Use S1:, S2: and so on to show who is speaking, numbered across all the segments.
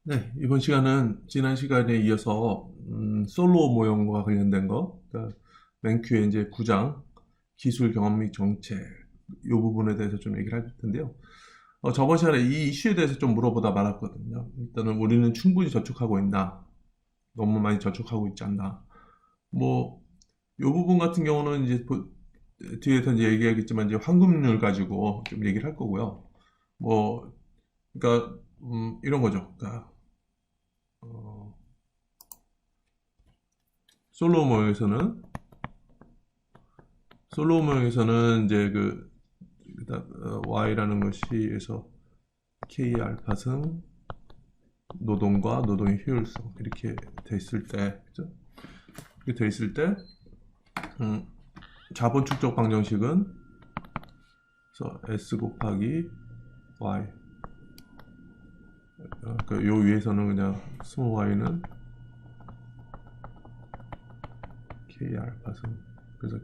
S1: 네, 이번 시간은 지난 시간에 이어서 솔로 모형과 관련된 거, 그러니까 맨큐의 이제 9장 기술 경험 및 정책 이 부분에 대해서 좀 얘기를 할 텐데요. 저번 시간에 이 이슈에 대해서 좀 물어보다 말았거든요. 일단은 우리는 충분히 저축하고 있나, 너무 많이 저축하고 있지 않나. 뭐, 이 부분 같은 경우는 이제 뒤에서 이제 얘기하겠지만 이제 환급률 가지고 좀 얘기를 할 거고요. 뭐, 그러니까 이런 거죠. 그러니까 어, 솔로 모형에서는 이제 y라는 것이에서 k 알파승 노동과 노동의 효율성 이렇게 돼 있을 때, 그죠? 이렇게 돼 있을 때 자본 축적 방정식은 그래서 s 곱하기 y, 그러니까 요 위에서는 그냥 스몰 y는 k 알파승, 그래서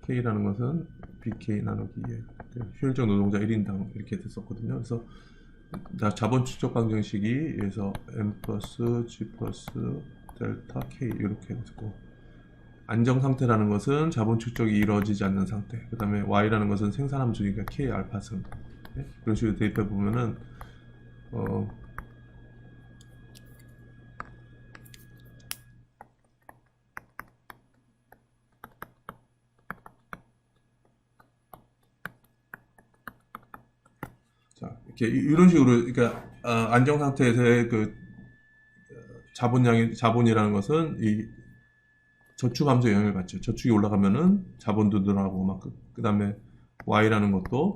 S1: k라는 것은 bk 나누기 2의 효율적 노동자 1인당 이렇게 됐었거든요. 그래서 자본 축적 방정식이 여기서 m 플러스 g 플러스 델타 k 이렇게 해가지고, 안정 상태라는 것은 자본 축적이 이루어지지 않는 상태, 그 다음에 y라는 것은 생산 함수니까 k 알파승, 네? 그런 식으로 대입해 보면은 자, 이렇게 이런 식으로, 그러니까 안정 상태에서의 그 자본이라는 것은 이 저축 함수에 영향을 받죠. 저축이 올라가면은 자본도 늘어나고 막 그 다음에 y라는 것도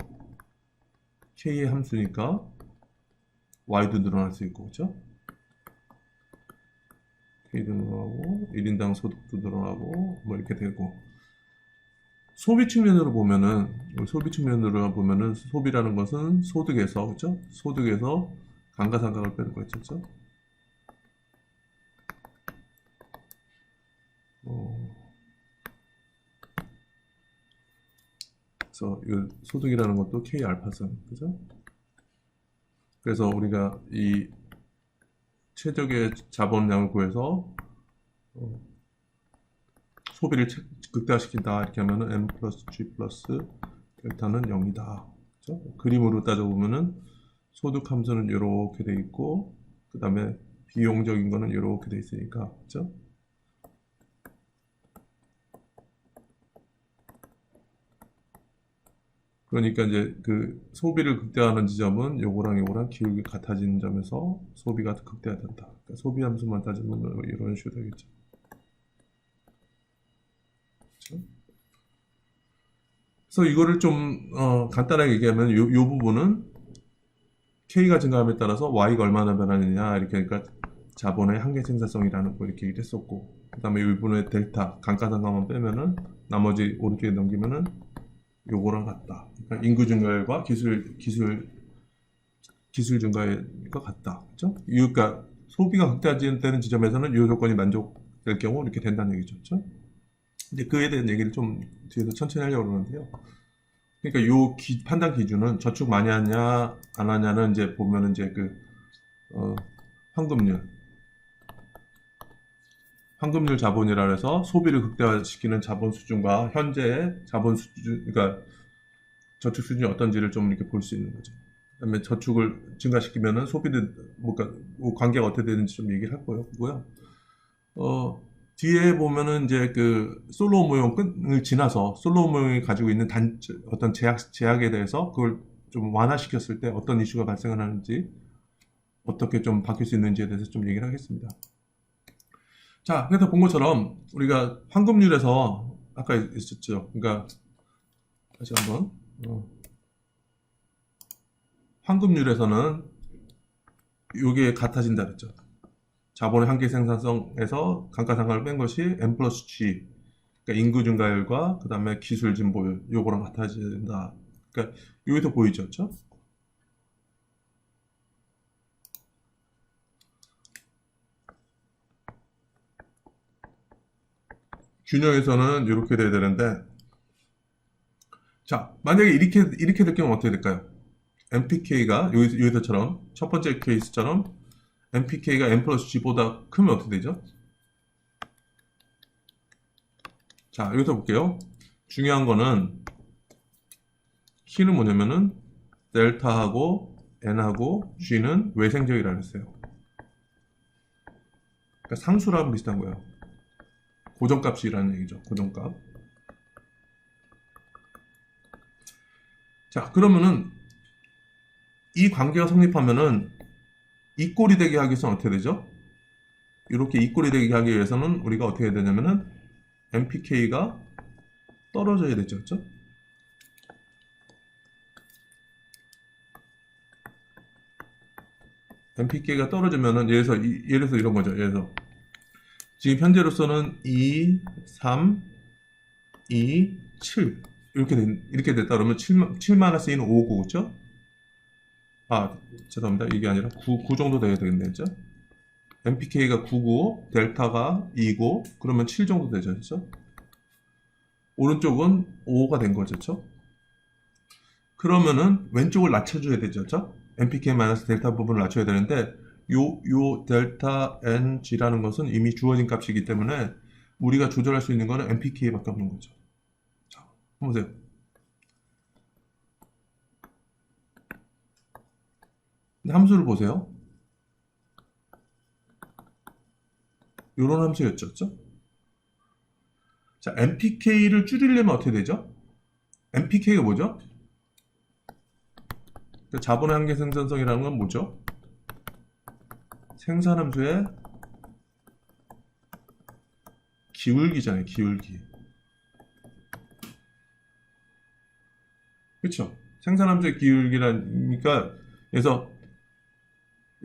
S1: k의 함수니까 y도 늘어날 수 있고, 그렇죠? k도 늘어나고 1인당 소득도 늘어나고 뭐 이렇게 되고, 소비 측면으로 보면은 소비라는 것은 소득에서, 그렇죠? 소득에서 감가상각을 빼는 거죠, 그렇죠? 그래서 이 소득이라는 것도 k 알파선, 그죠? 그래서 우리가 이 최적의 자본량을 구해서 소비를 극대화시킨다 이렇게 하면은 m 플러스 g 플러스 델타는 0이다. 그렇죠? 그림으로 따져보면은 소득 함수는 이렇게 돼 있고, 그 다음에 비용적인 거는 이렇게 돼 있으니까, 그렇죠? 그러니까 이제 그 소비를 극대화하는 지점은 요거랑 기울기 같아지는 점에서 소비가 극대화된다. 그러니까 소비 함수만 따지면 이런 식으로 되겠죠. 그렇죠? 그래서 이거를 좀 간단하게 얘기하면 요 부분은 K가 증가함에 따라서 Y가 얼마나 변하느냐 이렇게, 그러니까 자본의 한계 생산성이라는 거 이렇게 얘기를 했었고, 그 다음에 이 부분의 델타 감가상각만 빼면은 나머지 오른쪽에 넘기면은 요거랑 같다. 그러니까 인구 증가율과 기술 증가율과 같다. 그렇죠? 그러니까 소비가 극대화되는 지점에서는 이 조건이 만족될 경우 이렇게 된다는 얘기죠. 그렇죠? 이제 그에 대한 얘기를 좀 뒤에서 천천히 하려고 그러는데요. 그러니까 요 판단 기준은 저축 많이 하냐 안 하냐는 이제 보면은 이제 어, 황금률 자본이라 해서 소비를 극대화시키는 자본 수준과 현재의 자본 수준, 그러니까 저축 수준이 어떤지를 좀 이렇게 볼 수 있는 거죠. 그다음에 저축을 증가시키면은 소비는 뭔가 뭐 관계가 어떻게 되는지 좀 얘기를 할 거고요. 어, 뒤에 보면은 이제 그 솔로 모형을 지나서 솔로 모형이 가지고 있는 어떤 제약에 대해서 그걸 좀 완화시켰을 때 어떤 이슈가 발생을 하는지, 어떻게 좀 바뀔 수 있는지에 대해서 좀 얘기를 하겠습니다. 자, 그래서 본 것처럼 우리가 황금률에서 아까 있었죠. 그러니까 다시 한번 황금률에서는 이게 같아진다 그랬죠. 자본의 한계 생산성에서 감가상각을 뺀 것이 M 플러스 G, 그러니까 인구 증가율과 그 다음에 기술 진보율 요거랑 같아진다. 그러니까 여기서 보이죠, 그렇죠? 균형에서는 이렇게 돼야 되는데, 자, 만약에 이렇게 될 경우는 어떻게 될까요? MPK가 여기서처럼 첫 번째 케이스처럼 MPK가 M 플러스 G보다 크면 어떻게 되죠? 자, 여기서 볼게요. 중요한 거는 C는 뭐냐면은 델타하고 N하고 G는 외생적이라고 했어요. 그러니까 상수랑 비슷한 거예요. 고정값이라는 얘기죠. 고정값. 자, 그러면은 이 관계가 성립하면은 이 꼴이 되게 하기 위해서는 어떻게 되죠? 이렇게 이 꼴이 되게 하기 위해서는 우리가 어떻게 해야 되냐면은 MPK가 떨어져야 되죠. 그렇죠? MPK가 떨어지면은 예를 들어서 이런 거죠. 예를 들어서 지금 현재로서는 2, 3, 2, 7 이렇게 됐다 그러면 7 마이너스 2는 5고 그렇죠? 아, 죄송합니다. 이게 아니라 9 정도 돼야 되겠네, 그죠? MPK가 9고, 델타가 2고, 그러면 7 정도 되죠, 그죠? 오른쪽은 5가 된 거죠, 그죠? 그러면은 왼쪽을 낮춰줘야 되죠, 그죠? MPK-델타 부분을 낮춰야 되는데, 요 델타 NG라는 것은 이미 주어진 값이기 때문에 우리가 조절할 수 있는 거는 MPK밖에 없는 거죠. 자, 한번 보세요. 함수를 보세요. 요런 함수였죠. 자, MPK를 줄이려면 어떻게 되죠? MPK가 뭐죠? 자본의 한계 생산성이라는 건 뭐죠? 생산함수의 기울기잖아요. 기울기. 그렇죠? 생산함수의 기울기라니까 그래서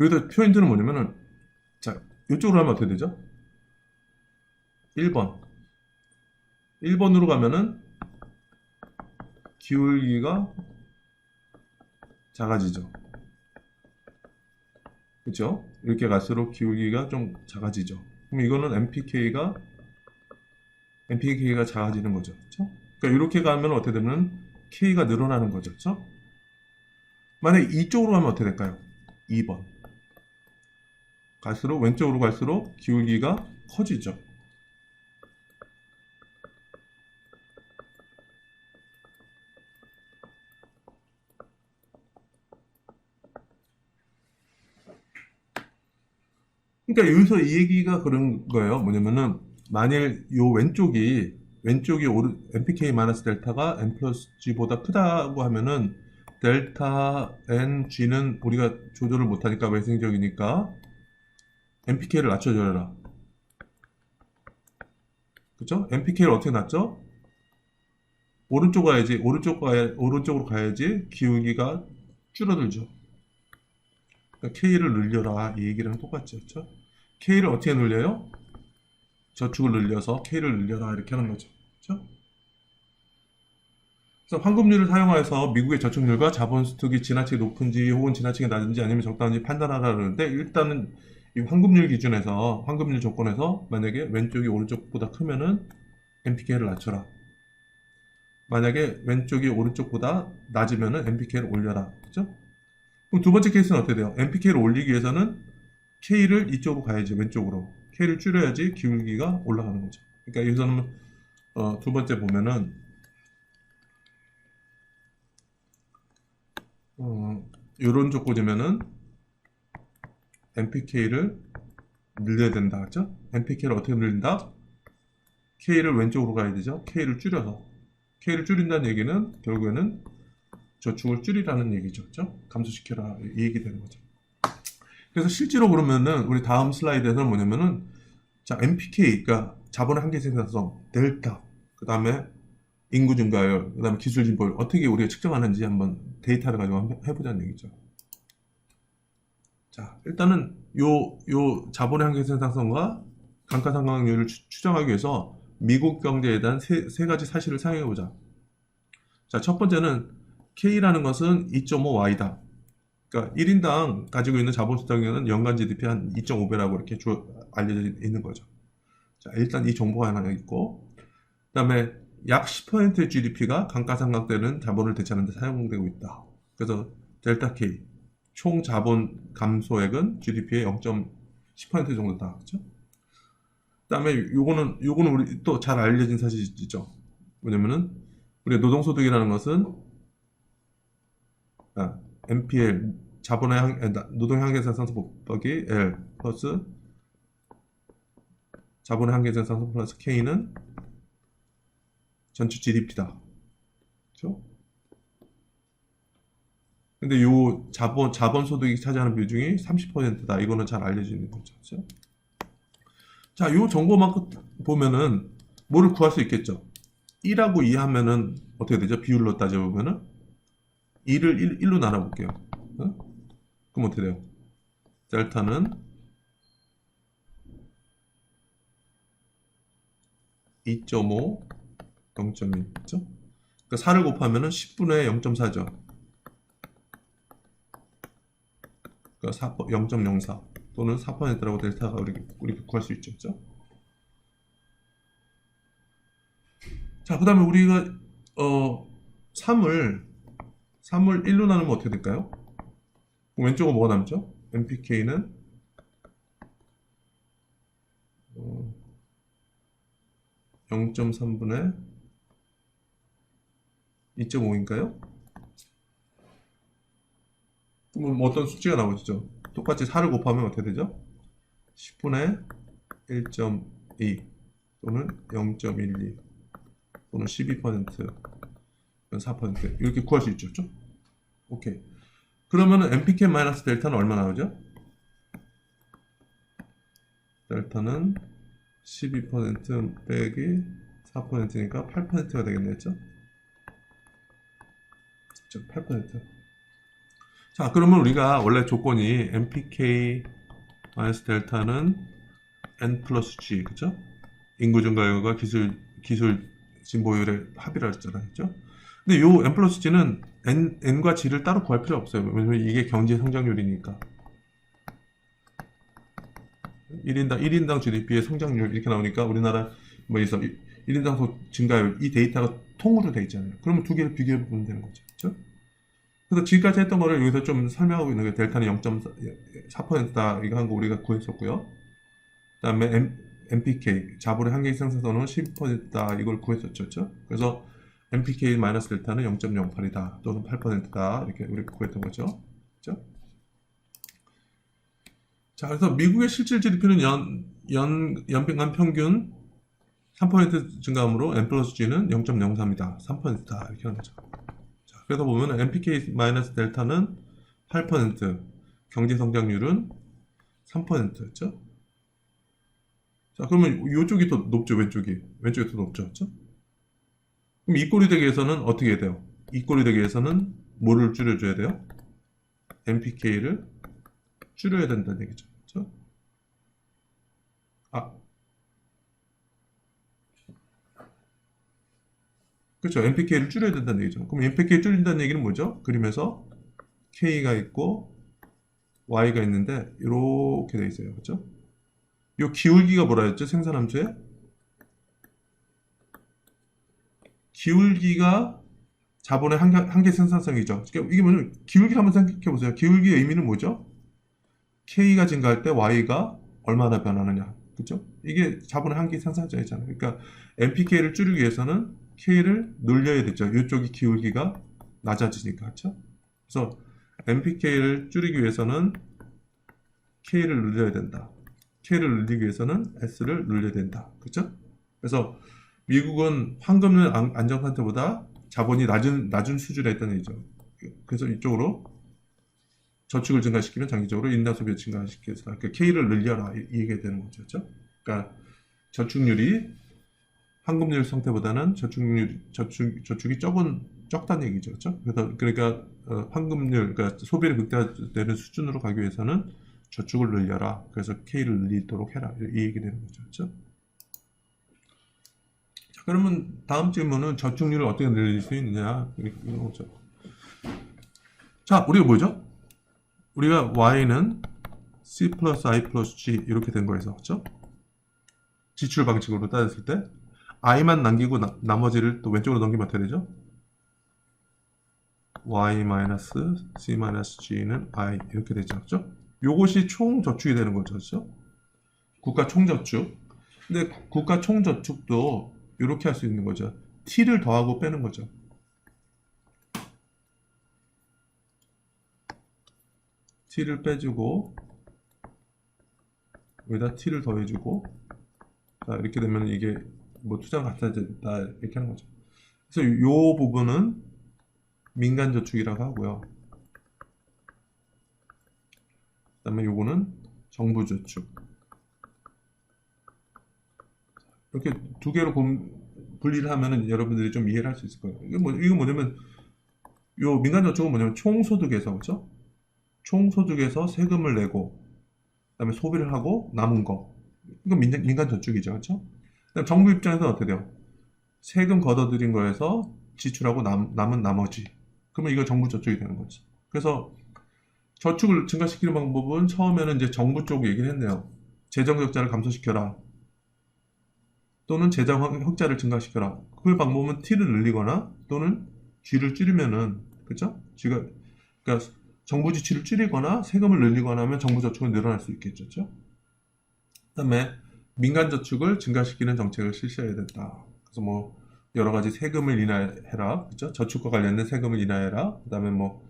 S1: 여기다 표현들은 뭐냐면은 자, 이쪽으로 하면 어떻게 되죠? 1번으로 가면은 기울기가 작아지죠. 그렇죠? 이렇게 갈수록 기울기가 좀 작아지죠. 그럼 이거는 MPK가 작아지는 거죠. 그렇죠? 그러니까 이렇게 가면 어떻게 되면 K가 늘어나는 거죠. 그렇죠? 만약에 이쪽으로 가면 어떻게 될까요? 2번. 왼쪽으로 갈수록 기울기가 커지죠. 그러니까 여기서 이 얘기가 그런 거예요. 뭐냐면은 만일 요 왼쪽이 MPK-델타가 M 플러스 G보다 크다고 하면은 델타 NG는 우리가 조절을 못하니까 외생적이니까 MPK를 낮춰줘라. 그쵸? MPK를 어떻게 낮죠? 오른쪽으로 가야지 기울기가 줄어들죠. 그러니까 K를 늘려라. 이 얘기랑 똑같죠. 그쵸? K를 어떻게 늘려요? 저축을 늘려서 K를 늘려라. 이렇게 하는 거죠. 그쵸? 그래서 황금률을 사용해서 미국의 저축률과 자본 수특이 지나치게 높은지 혹은 지나치게 낮은지 아니면 적당한지 판단하라 그러는데 일단은 이 황금률 조건에서 만약에 왼쪽이 오른쪽보다 크면은 MPK를 낮춰라. 만약에 왼쪽이 오른쪽보다 낮으면은 MPK를 올려라. 그죠? 그럼 두 번째 케이스는 어떻게 돼요? MPK를 올리기 위해서는 K를 이쪽으로 가야지, 왼쪽으로. K를 줄여야지 기울기가 올라가는 거죠. 그러니까 여기서는 두 번째 보면은 이런 조건이면은 MPK를 늘려야 된다. 그죠? MPK를 어떻게 늘린다? K를 왼쪽으로 가야 되죠. K를 줄여서. K를 줄인다는 얘기는 결국에는 저축을 줄이라는 얘기죠. 그죠? 감소시켜라. 이 얘기 되는 거죠. 그래서 실제로 그러면은 우리 다음 슬라이드에서는 뭐냐면은 자, MPK, 그러니까 자본의 한계 생산성, 델타, 그 다음에 인구 증가율, 그 다음에 기술 진보율 어떻게 우리가 측정하는지 한번 데이터를 가지고 한번 해보자는 얘기죠. 자, 일단은 요 자본의 한계 생산성과 감가상각률을 추정하기 위해서 미국 경제에 대한 세 가지 사실을 사용해보자. 자, 첫 번째는 K라는 것은 2.5Y다. 그러니까 1인당 가지고 있는 자본 수당률은 연간 GDP 한 2.5배라고 이렇게 알려져 있는 거죠. 자, 일단 이 정보가 하나 있고, 그 다음에 약 10%의 GDP가 감가상각되는 자본을 대체하는 데 사용되고 있다. 그래서 델타 K 총 자본 감소액은 GDP의 0.10% 정도다. 그렇죠? 그다음에 요거는 우리 또 잘 알려진 사실이죠. 뭐냐면은 우리 노동소득이라는 것은 MPL 노동의 한계생산성 곱하기 L 플러스 자본의 한계생산성 플러스 K는 전체 GDP다. 그렇죠? 근데 요 자본 소득이 차지하는 비중이 30%다. 이거는 잘 알려져 있는 거죠. 그렇죠? 자, 요 정보만 보면은 뭐를 구할 수 있겠죠. 1하고 2 하면은 어떻게 되죠? 비율로 따져보면은 2를 1로 나눠볼게요. 그럼 어떻게 돼요? 델타는 2.5, 0.1. 그렇죠? 그러니까 4를 곱하면은 10분의 0.4죠. 그러니까 0.04 또는 4%라고 델타가 우리 구할 수 있죠. 그렇죠? 자, 그 다음에 우리가 3을 1로 나누면 어떻게 될까요? 왼쪽은 뭐가 남죠? MPK는 0.3분의 2.5인가요? 그럼 뭐 어떤 수치가 나오죠? 똑같이 4를 곱하면 어떻게 되죠? 10분의 1.2 또는 0.12 또는 12% 4% 이렇게 구할 수 있죠. 그렇죠? 오케이. 그러면은 MPK 마이너스 델타는 얼마 나오죠? 델타는 12% 빼기 4%니까 8%가 되겠네요. 그렇죠? 8%. 자, 그러면 우리가 원래 조건이 MPK 마이너스 델타는 N 플러스 G, 그죠? 인구 증가율과 기술 진보율의 합이라 했잖아요. 그죠? 근데 요 N 플러스 G는 N과 G를 따로 구할 필요 없어요. 왜냐면 이게 경제 성장률이니까. 1인당 GDP의 성장률 이렇게 나오니까 우리나라 뭐에서 1인당 증가율 이 데이터가 통으로 돼 있잖아요. 그러면 두 개를 비교해 보면 되는 거죠. 그렇죠? 그래서 지금까지 했던 거를 여기서 좀 설명하고 있는 게 델타는 0.4%다 이거 한 거 우리가 구했었고요. 그다음에 MPK 자본의 한계 생산성은 12%다 이걸 구했었죠. 그렇죠? 그래서 MPK 마이너스 델타는 0.08이다 또는 8%다 이렇게 우리가 구했던 거죠. 그렇죠? 자, 그래서 미국의 실질 GDP는 연간 평균 3% 증가함으로 N 플러스 G는 0.03이다. 3%다. 이렇게 하는 거죠. 자, 그래서 보면 MPK 마이너스 델타는 8%, 경제 성장률은 3%였죠. 자, 그러면 이쪽이 더 높죠, 왼쪽이 더 높죠, 그렇죠? 그럼 이 꼴이 되기 위해서는 어떻게 해야 돼요? 이 꼴이 되기 위해서는 뭐를 줄여줘야 돼요? MPK를 줄여야 된다는 얘기죠. 그렇죠? 그렇죠. MPK를 줄여야 된다는 얘기죠. 그럼 MPK 줄인다는 얘기는 뭐죠? 그림에서 K가 있고 Y가 있는데 이렇게 돼 있어요. 그렇죠? 이 기울기가 뭐라 했죠? 생산함수에 기울기가 자본의 한계 생산성이죠. 그러니까 이게 뭐냐면 기울기를 한번 생각해 보세요. 기울기의 의미는 뭐죠? K가 증가할 때 Y가 얼마나 변하느냐. 그렇죠? 이게 자본의 한계 생산성이잖아요. 그러니까 MPK를 줄이기 위해서는 K를 늘려야 되죠. 이쪽이 기울기가 낮아지니까. 그렇죠? 그래서 MPK를 줄이기 위해서는 K를 늘려야 된다. K를 늘리기 위해서는 S를 늘려야 된다. 그렇죠? 그래서 미국은 황금률 안정 상태보다 자본이 낮은 수준에 있다는 얘기죠. 그래서 이쪽으로 저축을 증가시키면 장기적으로 인당 소비를 증가시켜서 그러니까 K를 늘려라 이 얘기가 되는 거죠. 그렇죠? 그러니까 저축률이 황금률 상태보다는 저축이 적다는 얘기죠. 그렇죠? 그러니까 황금률 그러니까 소비를 극대화되는 수준으로 가기 위해서는 저축을 늘려라. 그래서 K를 늘리도록 해라. 이 얘기 되는 거죠. 그렇죠? 자, 그러면 다음 질문은 저축률을 어떻게 늘릴 수 있느냐 이런 거죠. 자, 우리가 뭐죠? 우리가 Y는 C 플러스 I 플러스 G 이렇게 된 거에서 그렇죠? 지출 방식으로 따졌을 때 I만 남기고 나머지를 또 왼쪽으로 넘기면 어떻게 되죠? y-c-g는 i 이렇게 되지 않죠? 요것이 총 저축이 되는 거죠. 그렇죠? 국가 총 저축. 근데 국가 총 저축도 이렇게 할 수 있는 거죠. t를 더하고 빼는 거죠. t를 빼주고 여기다 t를 더해주고 자 이렇게 되면 이게 뭐 투자가 같아진다 이렇게 하는 거죠. 그래서 요 부분은 민간 저축이라고 하고요. 그다음에 요거는 정부 저축. 이렇게 두 개로 분리를 하면은 여러분들이 좀 이해를 할 수 있을 거예요. 이거 뭐냐면 요 민간 저축은 뭐냐면 총소득에서 그렇죠? 총소득에서 세금을 내고 그다음에 소비를 하고 남은 거. 이건 민간 저축이죠. 그렇죠? 그다음 정부 입장에서는 어떻게 돼요? 세금 걷어들인 거에서 지출하고 남은 나머지. 그러면 이거 정부 저축이 되는 거지. 그래서 저축을 증가시키는 방법은 처음에는 이제 정부 쪽 얘기를 했네요. 재정 적자를 감소시켜라. 또는 재정 흑자를 증가시켜라. 그 방법은 T를 늘리거나 또는 G를 줄이면은 그죠? 그러니까 정부 지출을 줄이거나 세금을 늘리거나 하면 정부 저축은 늘어날 수 있겠죠. 그다음에 민간 저축을 증가시키는 정책을 실시해야 된다. 그래서 뭐 여러 가지 세금을 인하해라, 그죠? 저축과 관련된 세금을 인하해라. 그다음에 뭐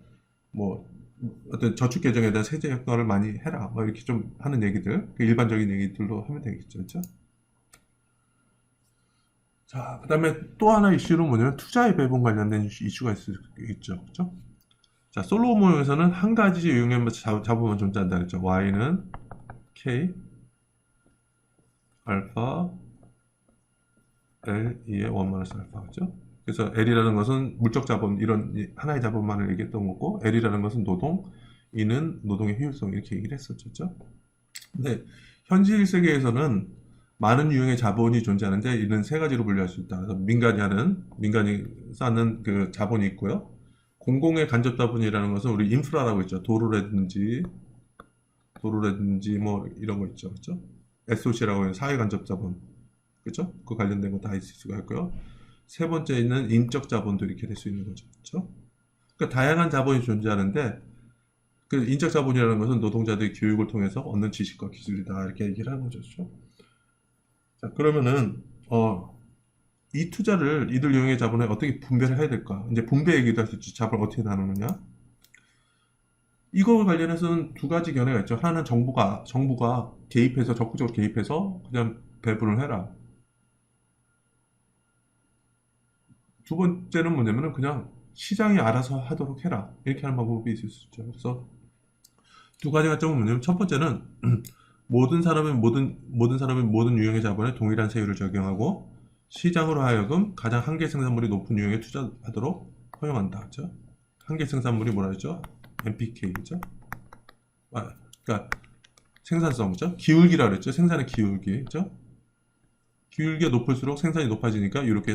S1: 어떤 저축 계정에 대한 세제 효과를 많이 해라. 뭐 이렇게 좀 하는 얘기들, 일반적인 얘기들로 하면 되겠죠, 그렇죠? 자, 그다음에 또 하나 이슈는 뭐냐면 투자의 배분 관련된 이슈가 있죠, 그렇죠? 자, 솔로몬 모형에서는 한 가지 유형의 자본만 존재한다 그랬죠. y는 k 알파 L 2의 1 알파 그죠? 그래서 L이라는 것은 물적 자본 이런 하나의 자본만을 얘기했던 거고 L이라는 것은 노동, E는 노동의 효율성 이렇게 얘기를 했었죠. 그죠? 근데 현실 세계에서는 많은 유형의 자본이 존재하는데 이는 세 가지로 분류할 수 있다. 그래서 민간이 쌓는 그 자본이 있고요. 공공의 간접 자본이라는 것은 우리 인프라라고 있죠. 도로라든지 뭐 이런 거 있죠. 그죠? SOC라고 하는 사회 간접 자본. 그죠? 그 관련된 거 다 있을 수가 있고요. 세 번째는 인적 자본도 이렇게 될 수 있는 거죠. 그죠? 그러니까 다양한 자본이 존재하는데 그 인적 자본이라는 것은 노동자들의 교육을 통해서 얻는 지식과 기술이다 이렇게 얘기를 하는 거죠. 그죠? 자, 그러면은 이 투자를 이들 유형의 자본에 어떻게 분배를 해야 될까? 이제 분배 얘기도 할 수 있지. 자본을 어떻게 나누느냐? 이거 관련해서는 두 가지 견해가 있죠. 하나는 정부가 개입해서 적극적으로 개입해서 그냥 배분을 해라. 두 번째는 뭐냐면은 그냥 시장이 알아서 하도록 해라. 이렇게 하는 방법이 있을 수 있죠. 그래서 두 가지 관점은 뭐냐면 첫 번째는 모든 산업인 모든 유형의 자본에 동일한 세율을 적용하고 시장으로 하여금 가장 한계 생산물이 높은 유형에 투자하도록 허용한다. 그렇죠? 한계 생산물이 뭐라 했죠? MPK, 그죠? 그러니까 생산성, 그죠? 기울기라 그랬죠? 생산의 기울기, 그죠? 기울기가 높을수록 생산이 높아지니까 이렇게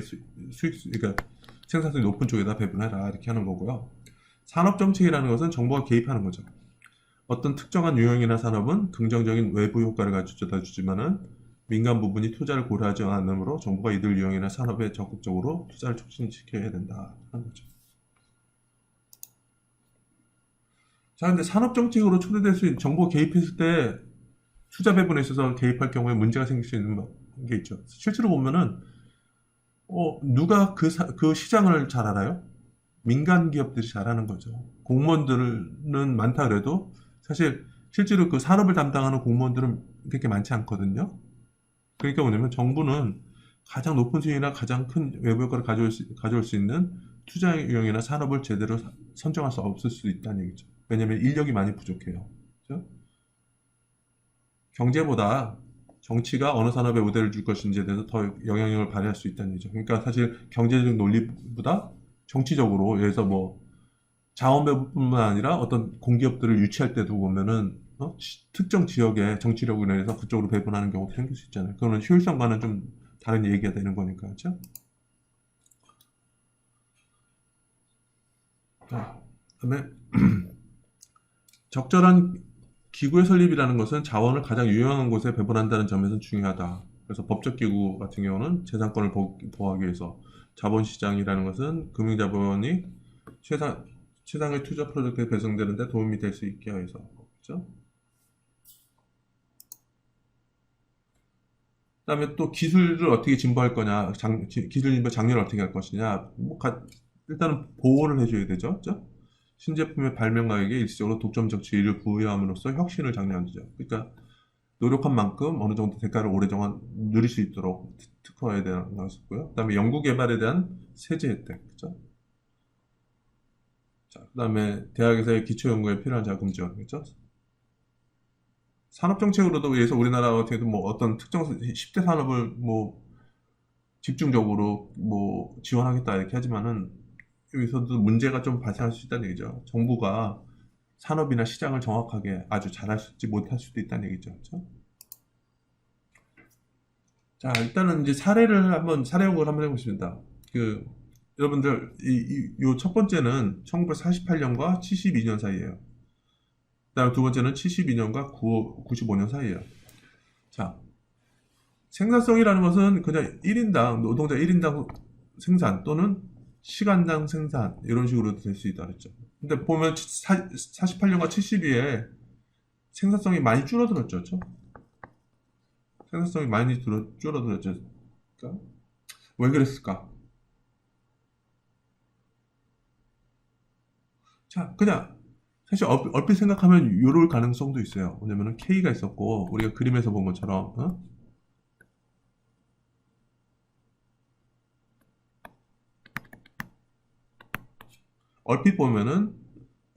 S1: 그러니까 생산성이 높은 쪽에다 배분해라 이렇게 하는 거고요. 산업 정책이라는 것은 정부가 개입하는 거죠. 어떤 특정한 유형이나 산업은 긍정적인 외부 효과를 가져다 주지만은 민간 부분이 투자를 고려하지 않으므로 정부가 이들 유형이나 산업에 적극적으로 투자를 촉진시켜야 된다 하는 거죠. 자, 근데 산업 정책으로 초래될 수 있는 정부가 개입했을 때 투자 배분에 있어서 개입할 경우에 문제가 생길 수 있는 게 있죠. 실제로 보면은 누가 그 시장을 잘 알아요? 민간 기업들이 잘하는 거죠. 공무원들은 많다 그래도 사실 실제로 그 산업을 담당하는 공무원들은 그렇게 많지 않거든요. 그러니까 뭐냐면 정부는 가장 높은 수익이나 가장 큰 외부 효과를 가져올 수 있는 투자 유형이나 산업을 제대로 선정할 수 없을 수 있다는 얘기죠. 왜냐면 인력이 많이 부족해요. 그렇죠? 경제보다 정치가 어느 산업에 우대를 줄 것인지에 대해서 더 영향력을 발휘할 수 있다는 얘기죠. 그러니까 사실 경제적 논리보다 정치적으로 예를 들어서 뭐 자원 배분뿐만 아니라 어떤 공기업들을 유치할 때도 보면은 특정 지역의 정치력으로 인해서 그쪽으로 배분하는 경우가 생길 수 있잖아요. 그거는 효율성과는 좀 다른 얘기가 되는 거니까, 그렇죠? 그다음에 적절한 기구의 설립이라는 것은 자원을 가장 유용한 곳에 배분한다는 점에서 중요하다. 그래서 법적 기구 같은 경우는 재산권을 보호하기 위해서 자본시장이라는 것은 금융자본이 최상의 투자 프로젝트에 배정되는데 도움이 될 수 있게 해서. 그렇죠? 그다음에 또 기술을 어떻게 진보할 거냐, 기술 진보 장려를 어떻게 할 것이냐, 일단은 보호를 해줘야 되죠. 그죠? 신제품의 발명가에게 일시적으로 독점적 지위를 부여함으로써 혁신을 장려하는 거죠. 그러니까 노력한 만큼 어느 정도 대가를 오래동안 누릴 수 있도록 특허에 대한 것이고요. 그다음에 연구 개발에 대한 세제 혜택, 그죠? 자, 그다음에 대학에서의 기초 연구에 필요한 자금 지원, 그죠? 산업 정책으로도 위해서 우리나라 같은 경우도 뭐 어떤 특정 10대 산업을 뭐 집중적으로 뭐 지원하겠다 이렇게 하지만은 여기서도 문제가 좀 발생할 수 있다는 얘기죠. 정부가 산업이나 시장을 정확하게 아주 잘할 수 있지 못할 수도 있다는 얘기죠. 그렇죠? 자, 일단은 이제 사례 연구를 한번 해보겠습니다. 여러분들, 요 첫 번째는 1948년과 72년 사이에요. 그다음 두 번째는 72년과 95년 사이에요. 자, 생산성이라는 것은 그냥 1인당, 노동자 1인당 생산 또는 시간당 생산, 이런 식으로 될 수 있다 그랬죠. 근데 보면 48년과 72에 생산성이 많이 줄어들었죠. 그렇죠? 생산성이 많이 줄어들었죠. 그러니까 왜 그랬을까? 자, 그냥 사실 얼핏 생각하면 이럴 가능성도 있어요. 왜냐면은 K가 있었고 우리가 그림에서 본 것처럼 얼핏 보면은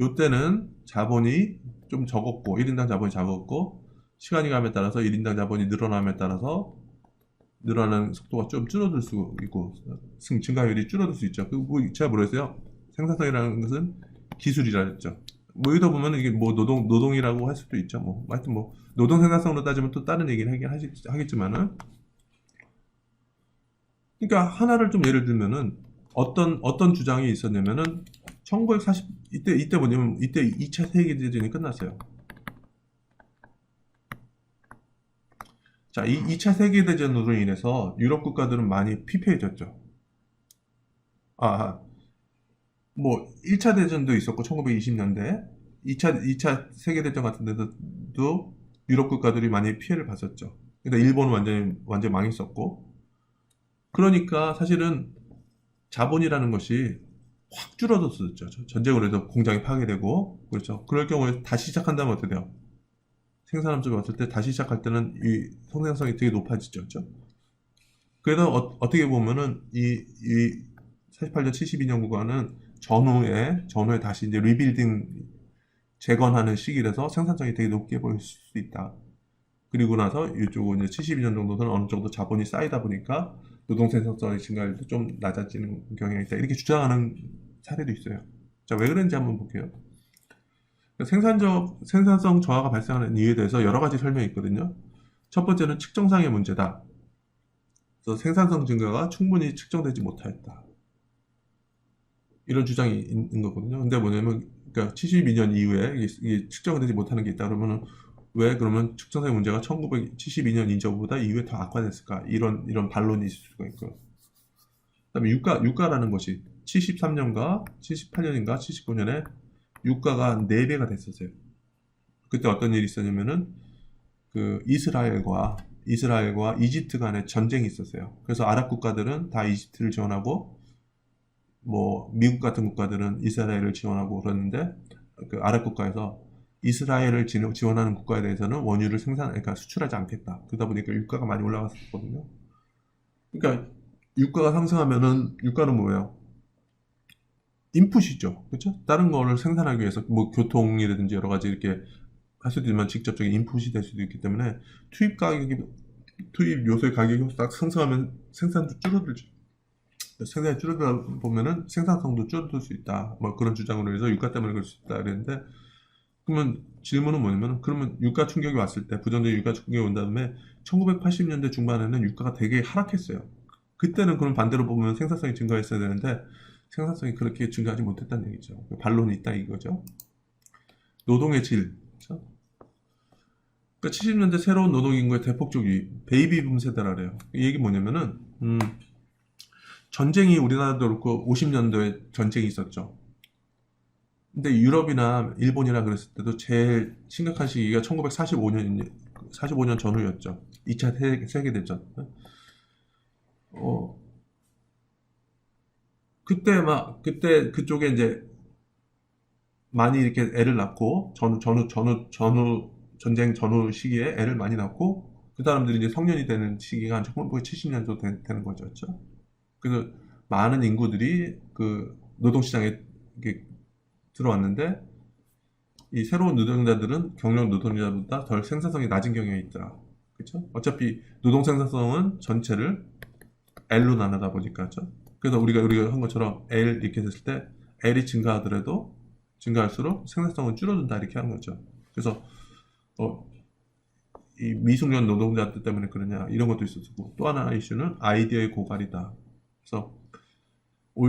S1: 요때는 자본이 좀 적었고 1인당 자본이 적었고 시간이 감에 따라서 1인당 자본이 늘어남에 따라서 늘어나는 속도가 좀 줄어들 수 있고 증가율이 줄어들 수 있죠. 잘 모르겠어요. 생산성이라는 것은 기술이라 했죠. 뭐 여기다 보면 이게 뭐 노동이라고 할 수도 있죠. 뭐 하여튼 뭐 노동 생산성으로 따지면 또 다른 얘기를 하겠지만은 그러니까 하나를 좀 예를 들면은 어떤 주장이 있었냐면은 1940 이때 뭐냐면 이때 2차 세계대전이 끝났어요. 자, 이 2차 세계대전으로 인해서 유럽 국가들은 많이 피폐해졌죠. 아, 뭐 1차 대전도 있었고 1920년대 2차 세계대전 같은 데서도 유럽 국가들이 많이 피해를 봤었죠. 그러니까 일본은 완전히 망했었고 그러니까 사실은 자본이라는 것이 확 줄어들었었죠. 전쟁으로 해서 공장이 파괴되고 그렇죠. 그럴 경우에 다시 시작한다면 어떻게 돼요? 생산함수가 왔을 때 다시 시작할 때는 이 생산성이 되게 높아지죠. 그렇죠? 그래서 떻게 보면은 이 48년 72년 구간은 전후에 다시 이제 리빌딩 재건하는 시기라서 생산성이 되게 높게 보일 수 있다. 그리고 나서 이쪽은 이제 72년 정도는 어느 정도 자본이 쌓이다 보니까 노동 생산성의 증가율도 좀 낮아지는 경향이 있다. 이렇게 주장하는 사례도 있어요. 자, 왜 그런지 한번 볼게요. 생산성 저하가 발생하는 이유에 대해서 여러 가지 설명이 있거든요. 첫 번째는 측정상의 문제다. 그래서 생산성 증가가 충분히 측정되지 못하였다. 이런 주장이 있는 거거든요. 근데 뭐냐면, 그러니까 72년 이후에 이게 측정되지 못하는 게 있다 그러면은 왜 그러면 측정상의 문제가 1972년 이전보다 이후에 더 악화됐을까? 이런 반론이 있을 수가 있고요. 그다음에 유가라는 것이 73년과 78년인가 79년에 유가가 4배가 됐었어요. 그때 어떤 일이 있었냐면은 그 이스라엘과 이집트 간에 전쟁이 있었어요. 그래서 아랍 국가들은 다 이집트를 지원하고 뭐 미국 같은 국가들은 이스라엘을 지원하고 그러는데 그 아랍 국가에서 이스라엘을 지원하는 국가에 대해서는 원유를 그러니까 수출하지 않겠다. 그러다 보니까 유가가 많이 올라갔었거든요. 그러니까 유가가 상승하면은 유가는 뭐예요? 인풋이죠. 그렇죠? 다른 거를 생산하기 위해서 뭐 교통이라든지 여러 가지 이렇게 할 수도 있지만 직접적인 인풋이 될 수도 있기 때문에 투입 요소의 가격이 딱 상승하면 생산도 줄어들죠. 생산이 줄어들다 보면은 생산성도 줄어들 수 있다. 뭐 그런 주장으로 해서 유가 때문에 그럴 수 있다. 그랬는데 그러면 질문은 뭐냐면 그러면 유가 충격이 왔을 때 부정적인 유가 충격이 온 다음에 1980년대 중반에는 유가가 되게 하락했어요. 그때는 그럼 반대로 보면 생산성이 증가했어야 되는데 생산성이 그렇게 증가하지 못했다는 얘기죠. 반론이 있다 이거죠. 노동의 질. 그렇죠? 그러니까 70년대 새로운 노동인구의 대폭적 유입, 베이비붐 세대라래요. 이 얘기 뭐냐면은 전쟁이 우리나라도 그렇고 50년도에 전쟁이 있었죠. 근데 유럽이나 일본이나 그랬을 때도 제일 심각한 시기가 1945년 전후였죠. 2차 세계대전. 어, 그때 그쪽에 이제 많이 이렇게 애를 낳고, 전쟁 전후 시기에 애를 많이 낳고, 그 사람들이 이제 성년이 되는 시기가 한 1970년도 되는 거죠. 그렇죠? 그래서 많은 인구들이 그 노동시장에 이렇게 들어왔는데, 이 새로운 노동자들은 경력 노동자보다 덜 생산성이 낮은 경향이 있더라. 그렇죠? 어차피 노동 생산성은 전체를 L로 나누다 보니까, 그렇죠? 그래서 우리가 한 것처럼 L 이렇게 됐을 때 L이 증가하더라도 증가할수록 생산성은 줄어든다 이렇게 하는 거죠. 그래서 어, 이 미숙련 노동자들 때문에 그러냐 이런 것도 있었고, 또 하나 이슈는 아이디어의 고갈이다. 그래서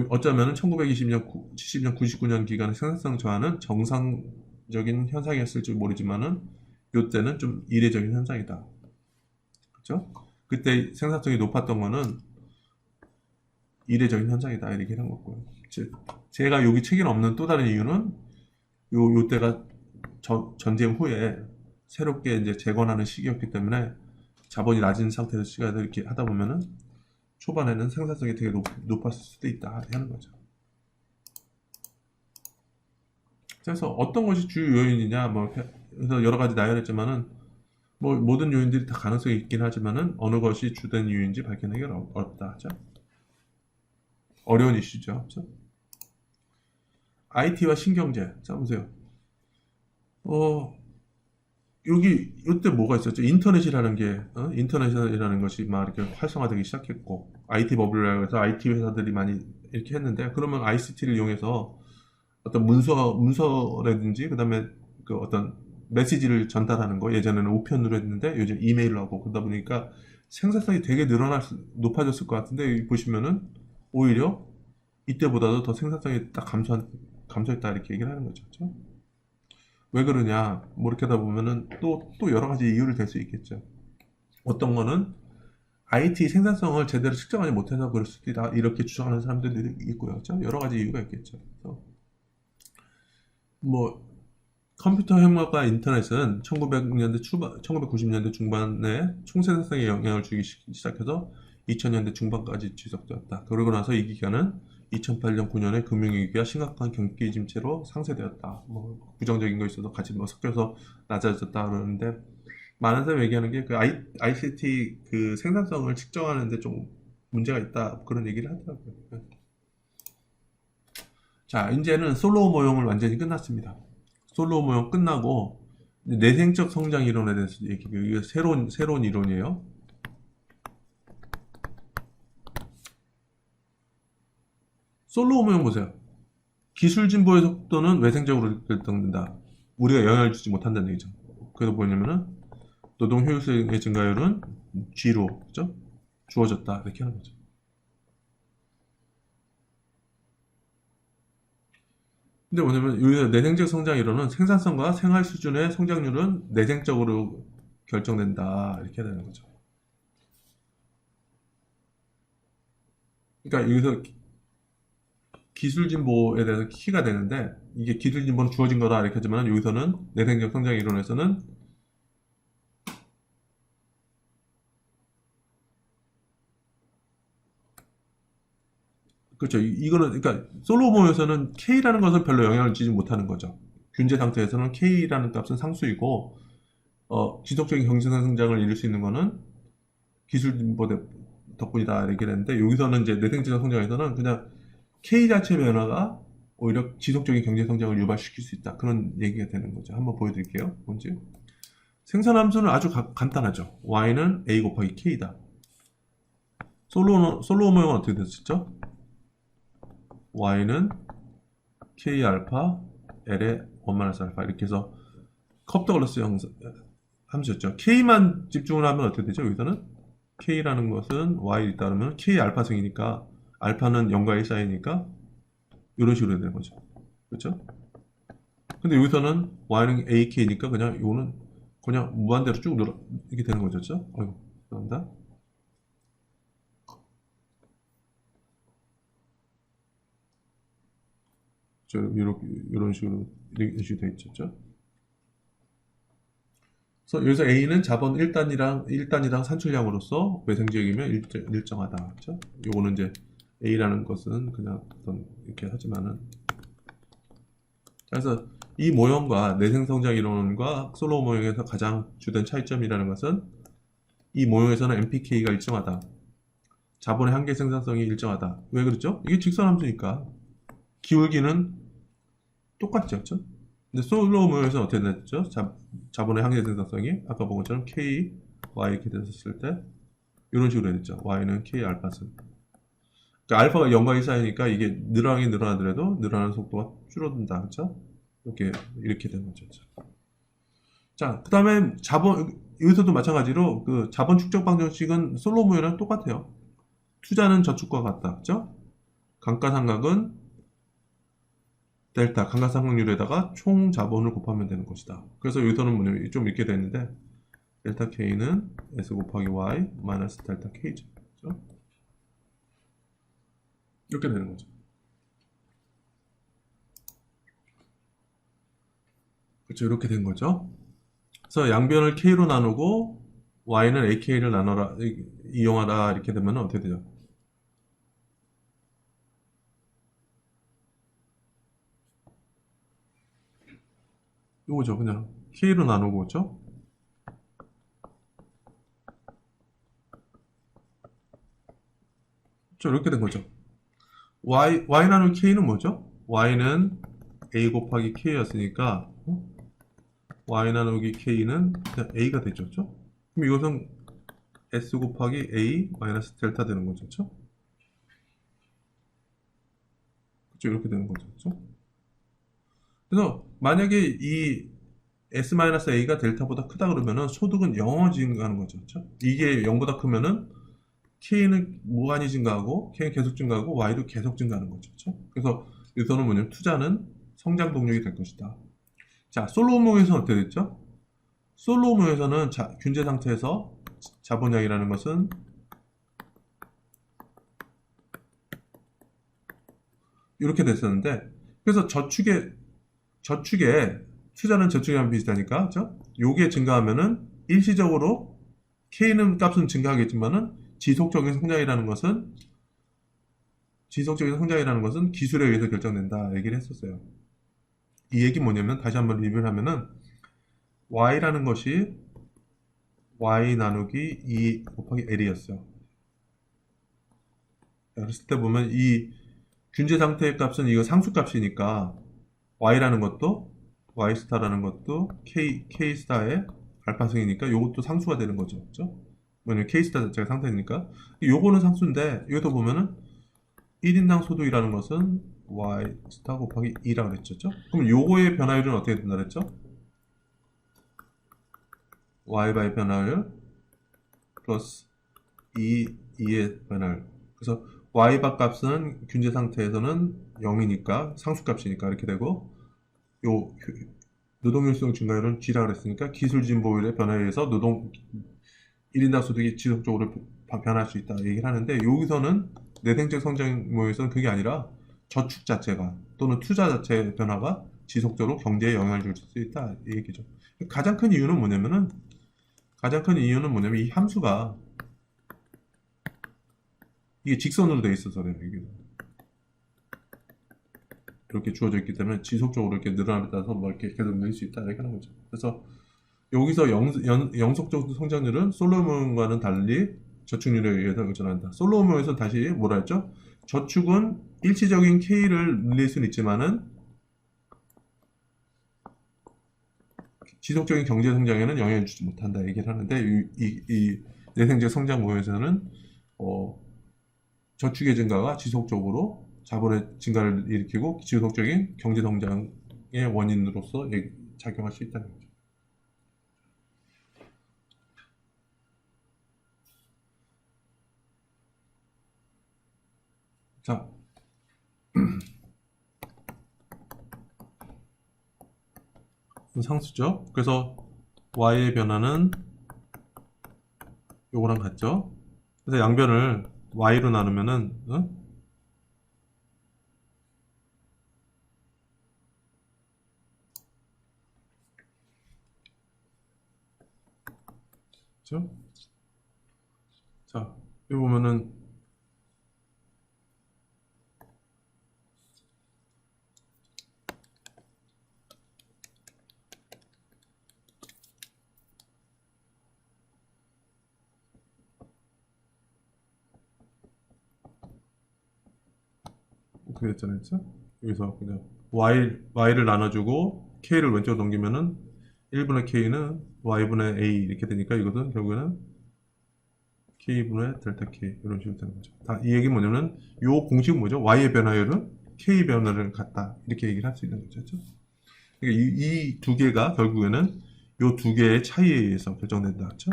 S1: 어쩌면 1920년, 70년, 99년 기간의 생산성 저하는 정상적인 현상이었을지 모르지만은 이때는 좀 이례적인 현상이다. 그렇죠? 그때 생산성이 높았던 거는 이례적인 현상이다 이렇게 한 거고요. 제가 여기 책에 없는 또 다른 이유는 요 때가 전쟁 후에 새롭게 이제 재건하는 시기였기 때문에 자본이 낮은 상태에서 시간을 이렇게 하다 보면은 초반에는 생산성이 되게 높았을 수도 있다 하는 거죠. 그래서 어떤 것이 주요 요인이냐, 뭐, 그래서 여러 가지 나열했지만은, 뭐, 모든 요인들이 다 가능성이 있긴 하지만은, 어느 것이 주된 이유인지 밝혀내기 어렵다 하죠. 어려운 이슈죠. 그렇죠? IT와 신경제. 자, 보세요. 어, 요때 뭐가 있었죠? 인터넷이라는 것이 막 이렇게 활성화되기 시작했고, IT 버블이라고 해서 IT 회사들이 많이 이렇게 했는데, 그러면 ICT를 이용해서 어떤 문서라든지, 그 다음에 그 어떤 메시지를 전달하는 거, 예전에는 우편으로 했는데, 요즘 이메일로 하고, 그러다 보니까 생산성이 되게 높아졌을 것 같은데, 여기 보시면은, 오히려 이때보다도 더 생산성이 딱 감소했다, 이렇게 얘기를 하는 거죠. 그렇죠? 왜 그러냐, 뭐 이렇게 하다 보면은 또 여러 가지 이유를 댈 수 있겠죠. 어떤 거는 IT 생산성을 제대로 측정하지 못해서 그럴 수도 있다, 이렇게 주장하는 사람들이 있고요. 그렇죠? 여러 가지 이유가 있겠죠. 그래서 뭐 컴퓨터 혁명과 인터넷은 1900년대 초반, 1990년대 중반에 총생산성에 영향을 주기 시작해서 2000년대 중반까지 지속되었다. 그러고 나서 이 기간은 2008년, 9년에 금융위기와 심각한 경기 침체로 상쇄되었다. 뭐 부정적인 거 있어서 같이 뭐 섞여서 낮아졌다 그러는데, 많은 사람이 얘기하는 게 그 ICT 그 생산성을 측정하는데 좀 문제가 있다 그런 얘기를 하더라고요. 자, 이제는 솔로우 모형을 완전히 끝났습니다. 솔로우 모형 끝나고 내생적 성장 이론에 대해서 얘기해요. 이게 새로운 이론이에요. 솔로우 모형 보세요. 기술 진보의 속도는 외생적으로 결정된다. 우리가 영향을 주지 못한다는 얘기죠. 그래서 뭐냐면은 노동 효율성의 증가율은 G로, 그죠? 주어졌다 이렇게 하는 거죠. 근데 뭐냐면 여기서 내생적 성장 이론은 생산성과 생활 수준의 성장률은 내생적으로 결정된다 이렇게 해야 되는 거죠. 그러니까 여기서 기술 진보에 대해서 키가 되는데, 이게 기술 진보는 주어진 거다 이렇게 하지만 여기서는 내생적 성장 이론에서는, 그렇죠. 이거는 그러니까 솔로몬에서는 K라는 것을 별로 영향을 주지 못하는 거죠. 균제 상태에서는 K라는 값은 상수이고, 지속적인 경제 성장을 이룰 수 있는 거는 기술 진보 덕분이다 이렇게 되는데, 여기서는 이제 내생적 성장에서는 그냥 K 자체 변화가 오히려 지속적인 경제 성장을 유발시킬 수 있다, 그런 얘기가 되는 거죠. 한번 보여드릴게요. 뭔지. 생산함수는 아주 간단하죠. y는 a 곱하기 k다. 솔로 모형은 어떻게 됐었죠? y는 k 알파 l의 1 알파 이렇게 해서 컵더글라스 함수였죠. k만 집중을 하면 어떻게 되죠? 여기서는 k라는 것은 y 따르면 k 알파승이니까, 알파는 0과 1 사이니까 이런 식으로 되는 거죠. 그렇죠? 근데 여기서는 y는 ak니까 그냥 이거는 그냥 무한대로 쭉 늘어 이렇게 되는 거죠. 그렇죠? 어이구, 죄송합니다. 이런 식으로 되어 있죠. 그래서 여기서 A는 자본 1단위당 산출량으로서 외생지역이면 일정하다. 그렇죠? 요거는 이제 A라는 것은 그냥 어떤 이렇게 하지만은, 그래서 이 모형과 내생성장 이론과 솔로몬 모형에서 가장 주된 차이점이라는 것은 이 모형에서는 MPK가 일정하다. 자본의 한계 생산성이 일정하다. 왜 그렇죠? 이게 직선함수니까 기울기는 똑같죠. 그렇죠? 근데 솔로몬 모형에서는 어떻게 됐죠? 자본의 한계 생산성이 아까 본 것처럼 K, Y 이렇게 됐을 때 이런 식으로 됐죠. Y는 K 알파승. 그러니까 알파가 0과 1 사이니까 이게 늘어나더라도 늘어나는 속도가 줄어든다. 그렇죠? 이렇게 되는 거죠. 자, 그 다음에 여기서도 마찬가지로 그 자본 축적 방정식은 솔로몬이랑 똑같아요. 투자는 저축과 같다. 그죠? 감가상각은 델타, 감가상각률에다가 총 자본을 곱하면 되는 것이다. 그래서 여기서는 뭐냐면 좀 이렇게 되는데, 델타 K는 S 곱하기 Y 마이너스 델타 K죠. 그죠? 이렇게 되는 거죠. 그렇죠. 이렇게 된 거죠. 그래서 양변을 K로 나누고 Y는 AK를 이용하라 이렇게 되면 어떻게 되죠? 이거죠. 그냥 K로 나누고 그죠? 그렇죠. 이렇게 된 거죠. Y 나누기 K는 뭐죠? Y는 A 곱하기 K였으니까 Y 나누기 K는 그냥 A가 되죠. 그렇죠? 그럼 이것은 S 곱하기 A 마이너스 델타 되는 거죠. 그렇죠? 그렇죠? 이렇게 되는 거죠. 그렇죠? 그래서 만약에 이 S-A가 델타보다 크다 그러면은 소득은 0 증가하는 거죠. 그렇죠? 이게 0보다 크면은 K는 무한히 증가하고 K는 계속 증가하고 Y도 계속 증가하는 거죠. 그렇죠? 그래서 여기서는 뭐냐면 투자는 성장 동력이 될 것이다. 자, 솔로몬에서는 어떻게 됐죠? 솔로몬에서는 균제 상태에서 자본량이라는 것은 이렇게 됐었는데, 그래서 저축에 투자는 저축이랑 비슷하니까, 그죠? 요게 증가하면은 일시적으로 K는 값은 증가하겠지만은 지속적인 성장이라는 것은 기술에 의해서 결정된다 얘기를 했었어요. 이 얘기 뭐냐면 다시 한번 리뷰를 하면은 Y라는 것이 Y 나누기 2 곱하기 L이었어요. 그랬을 때 보면 이 균제 상태의 값은 이거 상수값이니까 Y라는 것도 Y스타라는 것도 K 스타의 알파승이니까 이것도 상수가 되는 거죠. 그죠? 왜냐면 K 스타 자체가 상태니까. 요거는 상수인데 여기서 보면은 1인당 소득이라는 것은 Y 스타 곱하기 2라고 그랬죠. 그럼 요거의 변화율은 어떻게 된다 그랬죠? Y바의 변화율 플러스 2의 변화율. 그래서 Y바 값은 균제 상태에서는 0이니까 상수값이니까 이렇게 되고 요 노동효율성 증가율은 G라 그랬으니까 기술 진보율의 변화에 의해서 1인당 소득이 지속적으로 변할 수 있다 얘기를 하는데 여기서는 내생적 성장 모형에서는 그게 아니라 저축 자체가 또는 투자 자체의 변화가 지속적으로 경제에 영향을 줄 수 있다 이 얘기죠. 가장 큰 이유는 뭐냐면 이 함수가 이게 직선으로 돼 있어서 그래요. 이게 이렇게 주어져 있기 때문에 지속적으로 이렇게 늘어남에 따라서 뭐 이렇게 계속 늘 수 있다 이렇게 하는 거죠. 그래서 여기서 영속적 성장률은 솔로몬과는 달리 저축률에 의해서 결정한다. 솔로몬에서 다시 뭐라 했죠? 저축은 일시적인 K를 늘릴 수는 있지만은 지속적인 경제 성장에는 영향을 주지 못한다 얘기를 하는데 이 내생적 성장 모형에서는 저축의 증가가 지속적으로 자본의 증가를 일으키고 지속적인 경제 성장의 원인으로서 작용할 수 있다는 거죠. 자, 상수죠. 그래서 y의 변화는 요거랑 같죠. 그래서 양변을 y로 나누면은 그렇죠? 자, 여기 보면은 어떻게 됐잖아요, 그쵸? 여기서 그냥 y를 나눠주고 k를 왼쪽으로 넘기면은 1분의 k는 y분의 a 이렇게 되니까 이것은 결국에는 k분의 델타 k 이런 식으로 되는 거죠. 다 이 얘기는 뭐냐면 요 공식은 뭐죠? y의 변화율은 k 변화를 같다 이렇게 얘기를 할 수 있는 거죠. 그렇죠? 그러니까 이 두 개가 결국에는 요 두 개의 차이에 의해서 결정된다. 그렇죠?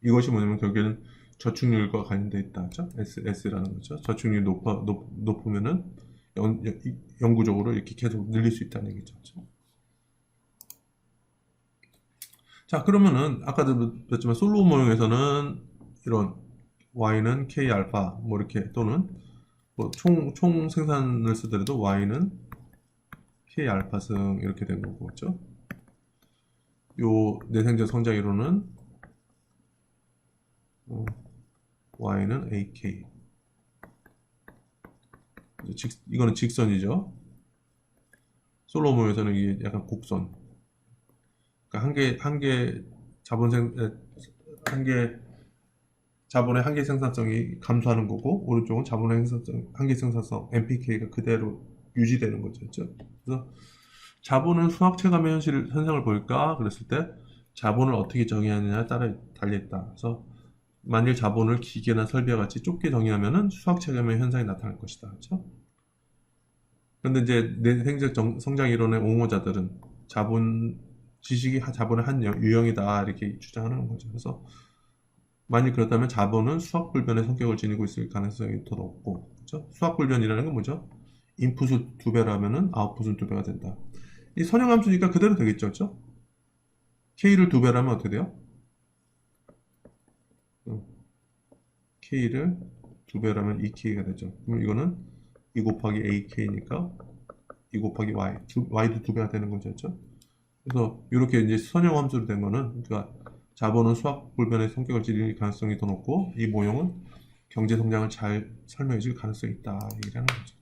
S1: 이것이 뭐냐면 결국에는 저축률과 관련되어 있다. 그렇죠? S라는 거죠. 저축률이 높으면은 영구적으로 이렇게 계속 늘릴 수 있다는 얘기죠. 그렇죠? 자, 그러면은 아까도 봤지만 솔로 모형에서는 이런 y는 k 알파 뭐 이렇게 또는 뭐 총 생산을 쓰더라도 y는 k 알파승 이렇게 된 거고, 그렇죠? 요 내생적 성장이론은 y는 ak 이거는 직선이죠. 솔로 모형에서는 이게 약간 곡선. 그러니까 자본의 한계 생산성이 감소하는 거고 오른쪽은 자본의 한계 생산성 MPK가 그대로 유지되는 거죠. 그렇죠? 그래서 자본은 수학 체감의 현상을 보일까? 그랬을 때 자본을 어떻게 정의하느냐에 따라 달려있다. 그래서 만일 자본을 기계나 설비와 같이 좁게 정의하면은 수학 체감의 현상이 나타날 것이다. 그렇죠? 그런데 이제 내생적 성장 이론의 옹호자들은 지식이 자본의 한 유형이다 이렇게 주장하는 거죠. 그래서 만일 그렇다면 자본은 수학 불변의 성격을 지니고 있을 가능성이 더 높고, 그렇죠? 수학 불변이라는 건 뭐죠? 인풋을 2배라면은 아웃풋은 2배가 된다. 이 선형함수니까 그대로 되겠죠, 그렇죠? k를 2배라면 어떻게 돼요? k를 2배라면 2k가 되죠. 그럼 이거는 2 곱하기 ak니까 2 곱하기 y도 2배가 되는 거죠, 그렇죠? 그래서 이렇게 이제 선형함수로 된 거는 그러니까 자본은 수학 불변의 성격을 지닐 가능성이 더 높고 이 모형은 경제 성장을 잘 설명해 줄 가능성이 있다 얘기를 하는 거죠.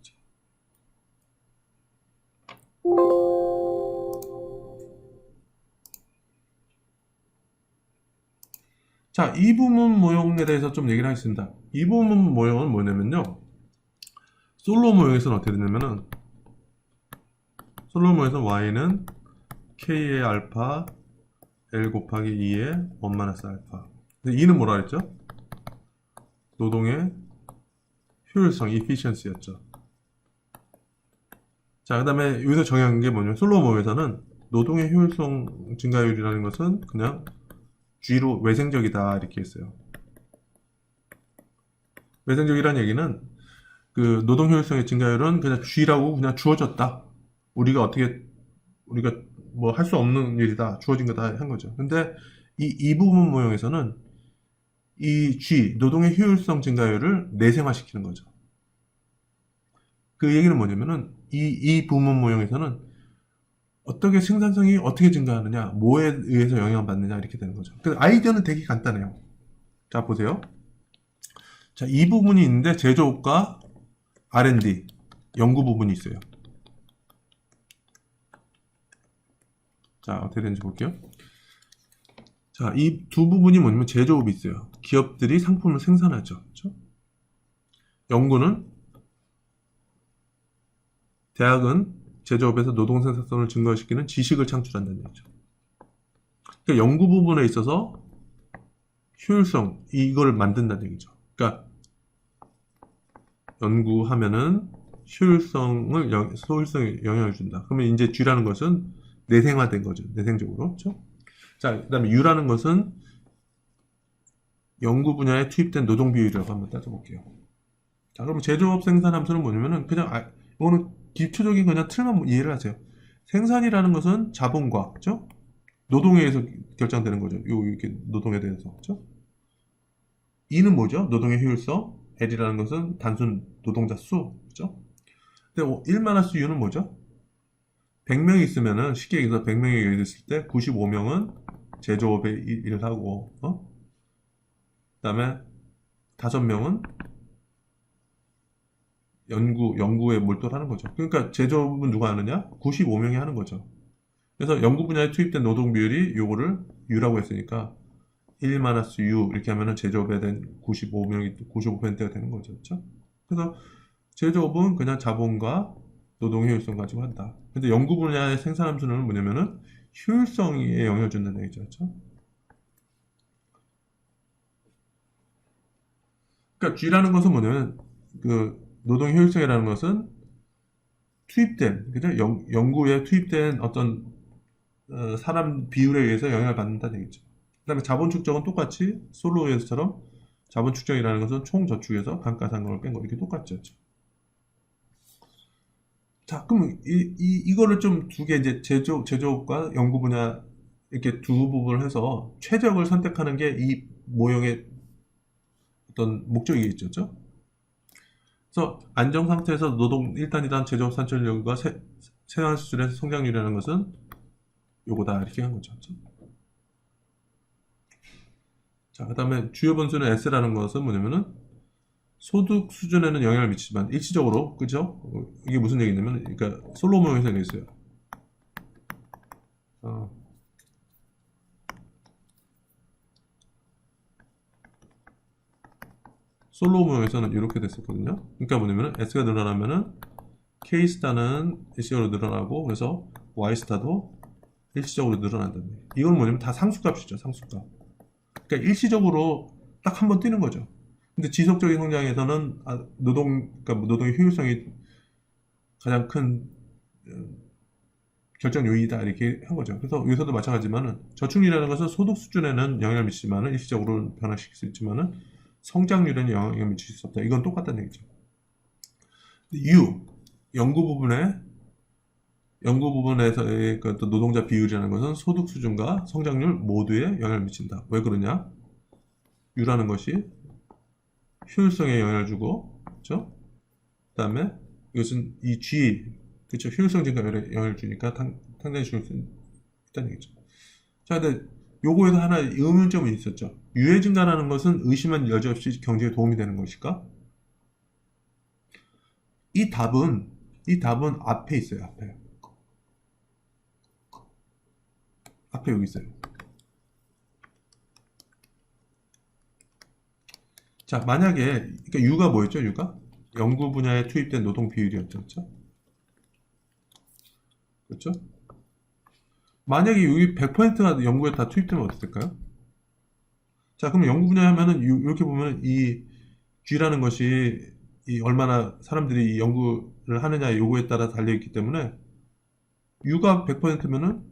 S1: 자, 이 부분 모형에 대해서 좀 얘기를 하겠습니다. 이 부분 모형은 뭐냐면요. 솔로 모형에서는 어떻게 되냐면은 솔로 모형에서 y는 k의 알파 L 곱하기 2의 1 마이너스 알파. 근데 2는 뭐라 했죠? 노동의 효율성, efficiency였죠. 자, 그 다음에 여기서 정의한 게 뭐냐면 솔로 모형에서는 노동의 효율성 증가율이라는 것은 그냥 G로 외생적이다 이렇게 했어요. 외생적이라는 얘기는 그 노동 효율성의 증가율은 그냥 G라고 그냥 주어졌다. 우리가 뭐 할 수 없는 일이다. 주어진 거다 한 거죠. 근데 이 부분 모형에서는 이 G, 노동의 효율성 증가율을 내생화시키는 거죠. 그 얘기는 뭐냐면은 이 부분 모형에서는 어떻게 생산성이 어떻게 증가하느냐, 뭐에 의해서 영향을 받느냐 이렇게 되는 거죠. 그 아이디어는 되게 간단해요. 자, 보세요. 자, 이 부분이 있는데 제조업과 R&D, 연구 부분이 있어요. 자, 어떻게 되는지 볼게요. 자, 이 두 부분이 뭐냐면 제조업이 있어요. 기업들이 상품을 생산하죠. 그렇죠? 연구는 대학은 제조업에서 노동 생산성을 증가시키는 지식을 창출한다는 얘기죠. 그러니까 연구 부분에 있어서 효율성 이걸 만든다는 얘기죠. 그러니까 연구하면은 효율성에 영향을 준다. 그러면 이제 G라는 것은 내생화된 거죠. 내생적으로. 그렇죠? 자, 그다음에 U라는 것은 연구 분야에 투입된 노동 비율이라고 한번 따져볼게요. 자, 그럼 제조업 생산 함수는 뭐냐면은 그냥 이거는 기초적인 그냥 틀만 이해를 하세요. 생산이라는 것은 자본과, 그죠? 노동에 의해서 결정되는 거죠. 이렇게 노동에 대해서, 그죠? E는 뭐죠? 노동의 효율성. L이라는 것은 단순 노동자 수, 그죠? 근데 1 마이너스 U는 뭐죠? 100명이 있으면은 쉽게 얘기해서 100명이 있을 때 95명은 제조업에 일을 하고, 그다음에 5명은 연구에 몰두를 하는 거죠. 그러니까 제조업은 누가 하느냐? 95명이 하는 거죠. 그래서 연구 분야에 투입된 노동 비율이 요거를 U라고 했으니까 1-U 이렇게 하면은 제조업에 대한 95%가 되는 거죠. 그렇죠? 그래서 제조업은 그냥 자본과 노동 효율성 가지고 한다. 근데 연구 분야의 생산 함수는 뭐냐면은 효율성에 영향을 준다는 얘기죠. 그렇죠? 그러니까 G라는 것은 뭐냐면 그 노동 효율성이라는 것은 투입된, 그죠? 연구에 투입된 어떤 사람 비율에 의해서 영향을 받는다는 얘기죠. 그 다음에 자본 축적은 똑같이 솔로에서처럼 자본 축적이라는 것은 총 저축에서 감가상각을 뺀 거 이렇게 똑같죠. 자, 그럼 이거를 좀 두 개 이제 제조업과 연구 분야 이렇게 두 부분을 해서 최적을 선택하는 게 이 모형의 어떤 목적이겠죠. 그렇죠? 그래서 안정 상태에서 노동 1단, 2단 제조업 산출률과 생활 수준의 성장률이라는 것은 요거다 이렇게 한 거죠. 그렇죠? 자, 그 다음에 주요 변수는 S라는 것은 뭐냐면은 소득 수준에는 영향을 미치지만 일시적으로, 그죠? 이게 무슨 얘기냐면, 그러니까 솔로몬에서 있어요. 어, 솔로몬에서는 이렇게 됐었거든요. 그러니까 뭐냐면은 S가 늘어나면은 K스타는 일시적으로 늘어나고, 그래서 Y스타도 일시적으로 늘어난다는 거예요. 이건 뭐냐면 다 상수값이죠, 상수값. 그러니까 일시적으로 딱 한 번 뛰는 거죠. 근데 지속적인 성장에서는 그러니까 노동의 효율성이 가장 큰 결정 요인이다 이렇게 한 거죠. 그래서 여기서도 마찬가지지만은 저축률이라는 것은 소득 수준에는 영향을 미치지만은 일시적으로 변화시킬 수 있지만은 성장률에는 영향을 미칠 수 없다. 이건 똑같다는 얘기죠. U 연구 부분에 연구 부분에서의 그 노동자 비율이라는 것은 소득 수준과 성장률 모두에 영향을 미친다. 왜 그러냐? U라는 것이 효율성에 영향을 주고, 그렇죠? 그다음에 이것은 이 G, 그렇죠? 효율성 증가에 영향을 주니까 상당히 중요할 수 있다는 얘기죠. 자, 근데 요거에서 하나 의문점이 있었죠. 유해 증가라는 것은 의심한 여지 없이 경제에 도움이 되는 것일까? 이 답은 앞에 있어요. 앞에 여기 있어요. 자, 만약에 그러니까 U가 뭐였죠? U가 연구 분야에 투입된 노동 비율이었죠. 그렇죠? 그렇죠? 만약에 여기 100%가 연구에 다 투입되면 어떻게 될까요? 자, 그럼 연구 분야 하면은 이렇게 보면 이 G라는 것이 이 얼마나 사람들이 이 연구를 하느냐 요거에 따라 달려 있기 때문에 U가 100%면은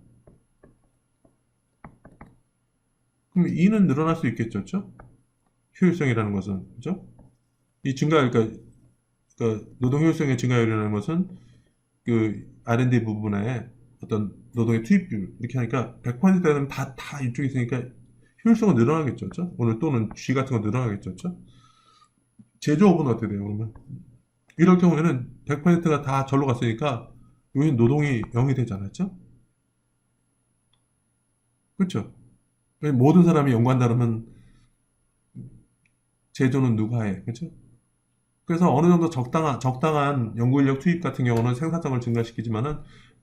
S1: 그럼 E는 늘어날 수 있겠죠, 그렇죠? 효율성이라는 것은 그렇죠? 이 증가 그러니까 노동 효율성의 증가율이라는 것은 그 R&D 부분에 어떤 노동의 투입률 이렇게 하니까 100%되면 다 이쪽에 있으니까 효율성은 늘어나겠죠, 그렇죠? 오늘 또는 G 같은 거 늘어나겠죠, 그렇죠? 제조업은 어떻게 돼요, 그러면? 이럴 경우에는 100%가 다 절로 갔으니까 여기 노동이 0이 되지 않았죠? 그렇죠? 모든 사람이 연구한다면 제조는 누가 해? 그렇죠? 그래서 어느 정도 적당한 연구 인력 투입 같은 경우는 생산성을 증가시키지만은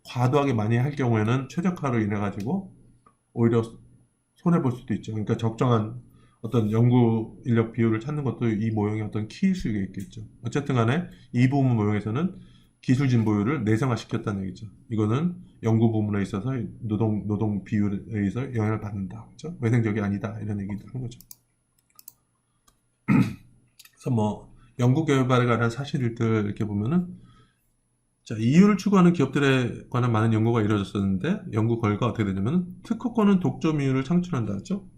S1: 과도하게 많이 할 경우에는 최적화로 인해 가지고 오히려 손해 볼 수도 있죠. 그러니까 적정한 어떤 연구 인력 비율을 찾는 것도 이 모형의 어떤 키일 수 있겠죠. 어쨌든 간에 이 부분 모형에서는 기술 진보율을 내성화시켰다는 얘기죠. 이거는 연구 부문에 있어서 노동 비율에 의해서 영향을 받는다. 그렇죠? 외생적이 아니다. 이런 얘기도 한 거죠. 그래서 뭐 연구 개발에 관한 사실들 이렇게 보면은 자, 이유를 추구하는 기업들에 관한 많은 연구가 이루어졌었는데 연구 결과 어떻게 되냐면 특허권은 독점 이유를 창출한다 했죠.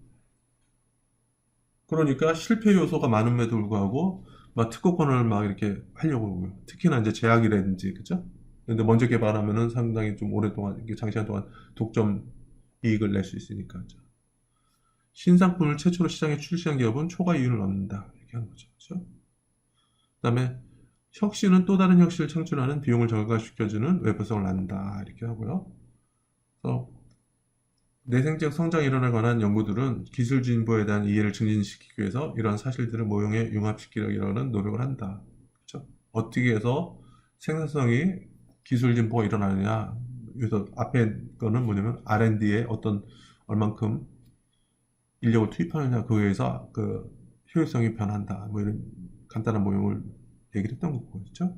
S1: 그러니까 실패 요소가 많음에도 불구하고 막 특허권을 막 이렇게 하려고 하고요. 특히나 이제 제약이라든지 그죠? 근데 먼저 개발하면은 상당히 좀 오랫동안 이게 장시간 동안 독점 이익을 낼 수 있으니까. 그죠? 신상품을 최초로 시장에 출시한 기업은 초과 이윤을 얻는다 이렇게 하는 거죠. 그죠? 그다음에 혁신은 또 다른 혁신을 창출하는 비용을 절감시켜주는 외부성을 낳는다. 이렇게 하고요. 그래서 내생적 성장이 일어날 관한 연구들은 기술 진보에 대한 이해를 증진시키기 위해서 이러한 사실들을 모형에 융합시키려는 노력을 한다. 그렇죠? 어떻게 해서 생산성이 기술 진보가 일어나느냐. 그래서 앞에 거는 뭐냐면 R&D에 어떤 얼만큼 인력을 투입하느냐 그거에 의해서 그 효율성이 변한다. 뭐 이런 간단한 모형을 얘기를 했던 거고, 그렇죠?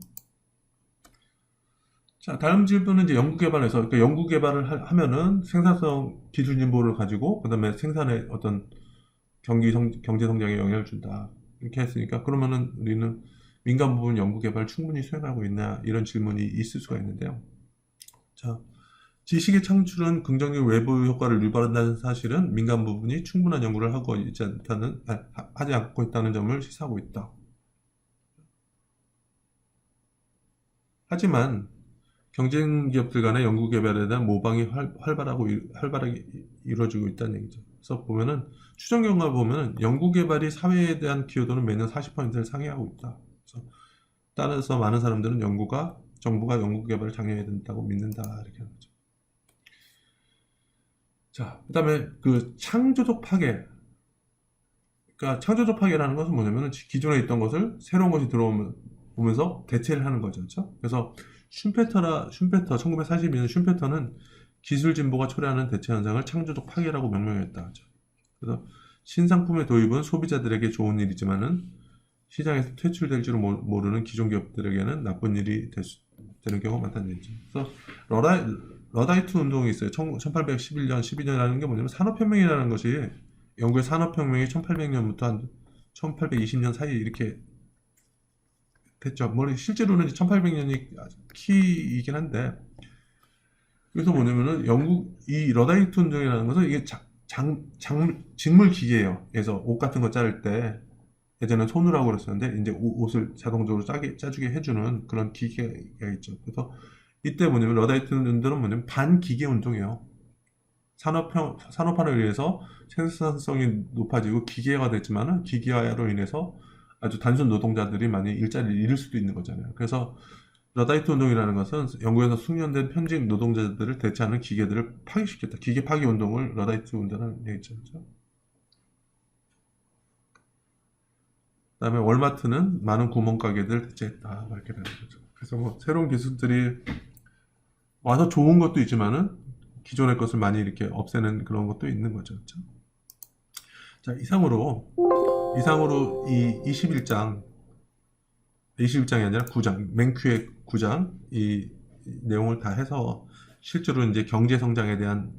S1: 자, 다음 질문은 이제 연구개발에서, 그러니까 연구개발을 하면은 생산성 기술 진보를 가지고, 그 다음에 생산의 어떤 경제 성장에 영향을 준다. 이렇게 했으니까, 그러면은 우리는 민간 부분 연구개발 충분히 수행하고 있나, 이런 질문이 있을 수가 있는데요. 자, 지식의 창출은 긍정적 외부 효과를 유발한다는 사실은 민간 부분이 충분한 연구를 하고 있지 않다는, 하지 않고 있다는 점을 시사하고 있다. 하지만, 경쟁 기업들 간의 연구 개발에 대한 모방이 활발하게 이루어지고 있다는 얘기죠. 그래서 보면은 추정 결과 보면은 연구 개발이 사회에 대한 기여도는 매년 40%를 상회하고 있다. 그래서 따라서 많은 사람들은 정부가 연구 개발을 장려해야 된다고 믿는다 이렇게 하는 거죠. 자, 그다음에 그 창조적 파괴. 그러니까 창조적 파괴라는 것은 뭐냐면은 기존에 있던 것을 새로운 것이 들어오면서 대체를 하는 거죠. 그렇죠? 그래서 슈페터 1942년 슈페터는 기술 진보가 초래하는 대체 현상을 창조적 파괴라고 명명했다 하죠. 그래서 신상품의 도입은 소비자들에게 좋은 일이지만은 시장에서 퇴출될 줄 모르는 기존 기업들에게는 나쁜 일이 되는 경우가 많다는 얘기죠. 그래서 러다이트 운동이 있어요. 1811년, 12년이라는 게 뭐냐면 산업혁명이라는 것이 영국의 산업혁명이 1800년부터 한 1820년 사이 이렇게 됐죠. 실제로는 1800년이 키이긴 한데, 그래서 뭐냐면은 이 러다이트 운동이라는 것은 이게 직물 기계예요. 그래서 옷 같은 거 자를 때 예전에 손으로 하고 그랬었는데 이제 옷을 자동적으로 짜주게 해주는 그런 기계가 있죠. 그래서 이때 뭐냐면 러다이트 운동은 뭐냐면 반기계 운동이에요. 산업화를 위해서 생산성이 높아지고 기계화가 됐지만은 기계화로 인해서 아주 단순 노동자들이 많이 일자리를 잃을 수도 있는 거잖아요. 그래서 러다이트 운동이라는 것은 영국에서 숙련된 현직 노동자들을 대체하는 기계들을 파괴시켰다. 기계 파괴 운동을 러다이트 운동을 얘기했죠. 그다음에 월마트는 많은 구멍가게들을 대체했다. 이렇게 되는 거죠. 그래서 뭐 새로운 기술들이 와서 좋은 것도 있지만은 기존의 것을 많이 이렇게 없애는 그런 것도 있는 거죠. 그렇죠? 자, 이상으로 이 21장이 아니라 9장, 맹큐의 9장, 이 내용을 다 해서 실제로 이제 경제 성장에 대한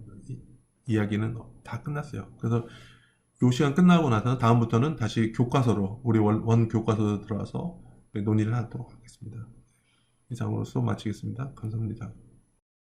S1: 이야기는 다 끝났어요. 그래서 요 시간 끝나고 나서 다음부터는 다시 교과서로, 우리 원 교과서로 들어와서 논의를 하도록 하겠습니다. 이상으로 수업 마치겠습니다. 감사합니다.